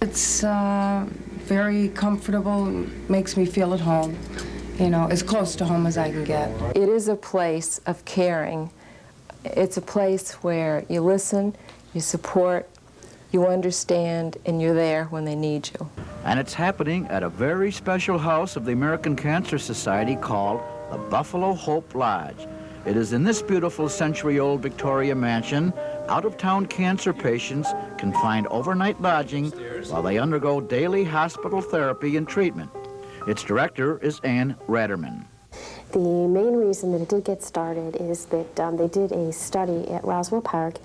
It's very comfortable, makes me feel at home, you know, as close to home as I can get. It is a place of caring. It's a place where you listen, you support, you understand, and you're there when they need you. And it's happening at a very special house of the American Cancer Society called the Buffalo Hope Lodge. It is in this beautiful century-old Victoria mansion, out-of-town cancer patients can find overnight lodging while they undergo daily hospital therapy and treatment. Its director is Ann Ratterman. The main reason that it did get started is that they did a study at Roswell Park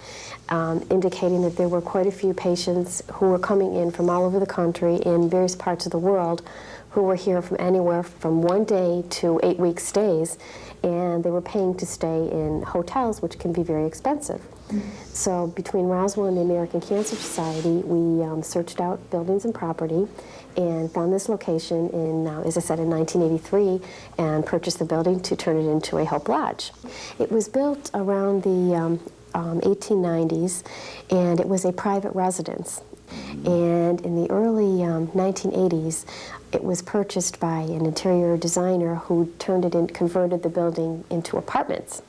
indicating that there were quite a few patients who were coming in from all over the country in various parts of the world who were here from anywhere from 1 day to 8-week stays, and they were paying to stay in hotels, which can be very expensive. So between Roswell and the American Cancer Society, we searched out buildings and property and found this location in, as I said, in 1983, and purchased the building to turn it into a Hope Lodge. It was built around the 1890s, and it was a private residence. And in the early 1980s, it was purchased by an interior designer who turned it in, converted the building into apartments.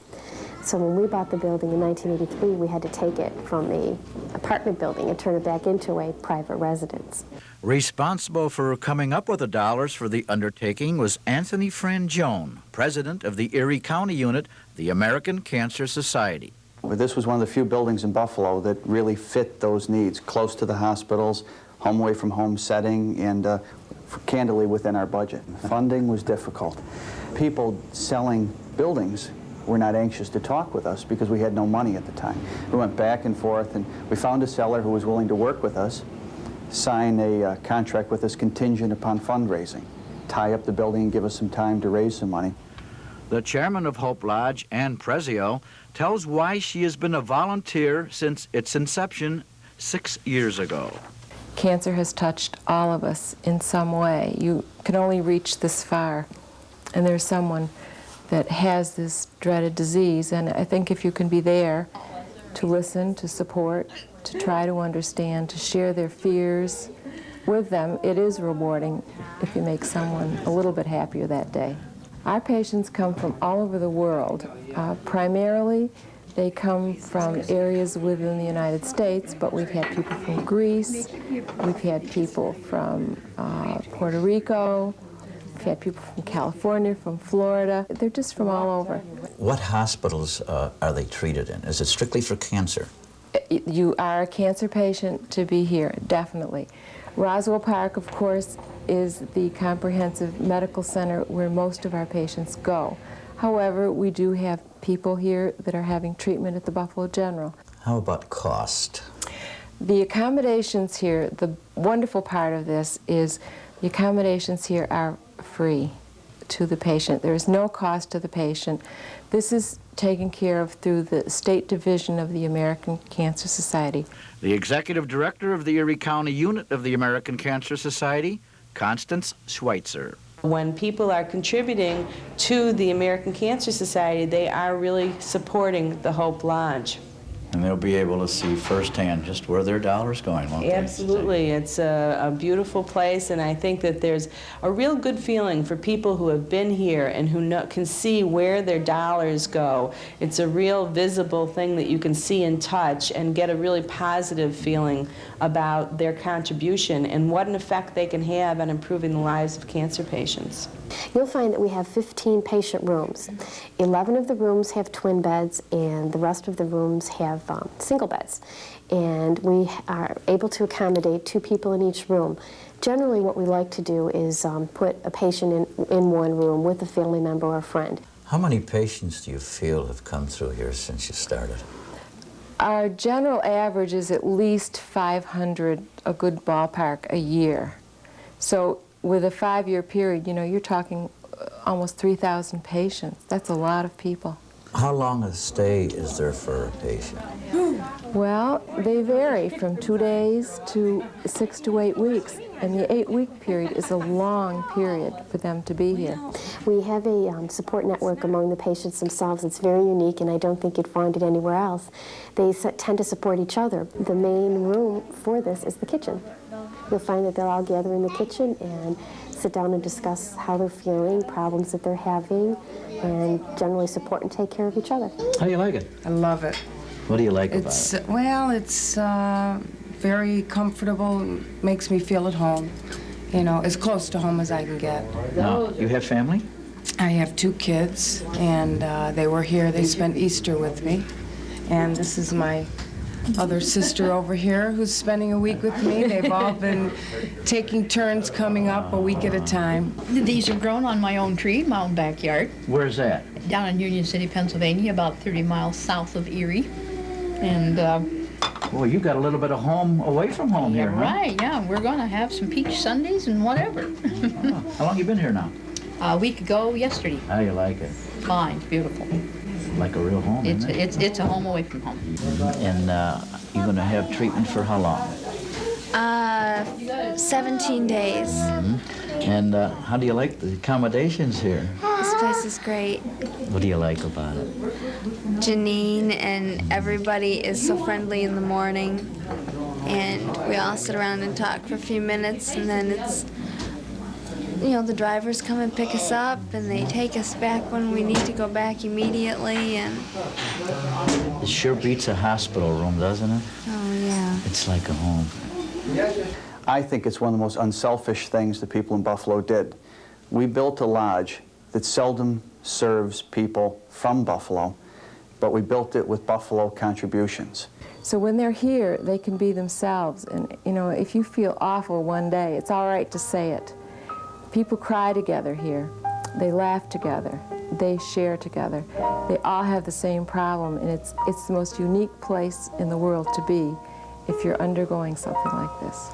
So when we bought the building in 1983, we had to take it from the apartment building and turn it back into a private residence. Responsible for coming up with the dollars for the undertaking was Anthony Fran, president of the Erie County unit of the American Cancer Society. But this was one of the few buildings in Buffalo that really fit those needs, close to the hospitals, home away from home setting, and candidly within our budget. Funding was difficult. People selling buildings were not anxious to talk with us because we had no money at the time. We went back and forth, and we found a seller who was willing to work with us, sign a contract with us contingent upon fundraising, tie up the building and give us some time to raise some money. The chairman of Hope Lodge, Ann Prezio, tells why she has been a volunteer since its inception 6 years ago. Cancer has touched all of us in some way. You can only reach this far, and there's someone that has this dreaded disease, and I think if you can be there to listen, to support, to try to understand, to share their fears with them, it is rewarding if you make someone a little bit happier that day. Our patients come from all over the world. Primarily, they come from areas within the United States, but we've had people from Greece, we've had people from Puerto Rico, we've had people from California, from Florida. They're just from all over. What hospitals are they treated in? Is it strictly for cancer? You are a cancer patient to be here, definitely. Roswell Park, of course, is the comprehensive medical center where most of our patients go. However, we do have people here that are having treatment at the Buffalo General. How about cost? The accommodations here, the wonderful part of this is the accommodations here are free to the patient. There is no cost to the patient. This is taken care of through the state division of the American Cancer Society. The executive director of the Erie County unit of the American Cancer Society, Constance Schweitzer. When people are contributing to the American Cancer Society, they are really supporting the Hope Lodge. And they'll be able to see firsthand just where their dollar's going, won't they? Absolutely. It's a beautiful place, and I think that there's a real good feeling for people who have been here and who can see where their dollars go. It's a real visible thing that you can see and touch and get a really positive feeling about their contribution and what an effect they can have on improving the lives of cancer patients. You'll find that we have 15 patient rooms. 11 of the rooms have twin beds, and the rest of the rooms have single beds. And we are able to accommodate 2 people in each room. Generally, what we like to do is put a patient in one room with a family member or a friend. How many patients do you feel have come through here since you started? Our general average is at least 500, a good ballpark, a year. So with a 5-year period, you know, you're talking almost 3,000 patients. That's a lot of people. How long a stay is there for a patient? Well, they vary from 2 days to 6 to 8 weeks. And the 8-week period is a long period for them to be here. We have a support network among the patients themselves. It's very unique, and I don't think you'd find it anywhere else. They tend to support each other. The main room for this is the kitchen. you'll find that they'll all gather in the kitchen and sit down and discuss how they're feeling, problems that they're having, and generally support and take care of each other. How do you like it? I love it. What do you like about it? Well, it's very comfortable, makes me feel at home, you know, as close to home as I can get. Now, you have family? I have 2 kids, and they were here. They spent Easter with me. And this is my other sister over here who's spending a week with me. They've all been taking turns coming up a week at a time. These are grown on my own tree, my own backyard, Where's that? down in Union City, Pennsylvania, about 30 miles south of Erie. And Well, you got a little bit of home away from home here, huh? right, yeah, we're going to have some peach Sundays and whatever. How long you been here now? A week ago yesterday. How you like it? Fine, beautiful. Like a real home, isn't it? It's a home away from home. And you're going to have treatment for how long? 17 days. And how do you like the accommodations here? This place is great. What do you like about it? Janine and everybody is so friendly in the morning, and we all sit around and talk for a few minutes, and then it's, you know, the drivers come and pick us up, and they take us back when we need to go back immediately, and It sure beats a hospital room, doesn't it? oh yeah. It's like a home. I think it's one of the most unselfish things the people in Buffalo did. We built a lodge that seldom serves people from Buffalo, but we built it with Buffalo contributions. So when they're here, they can be themselves. And, you know, if you feel awful one day, it's all right to say it. People cry together here. They laugh together. They share together. They all have the same problem, and it's the most unique place in the world to be if you're undergoing something like this.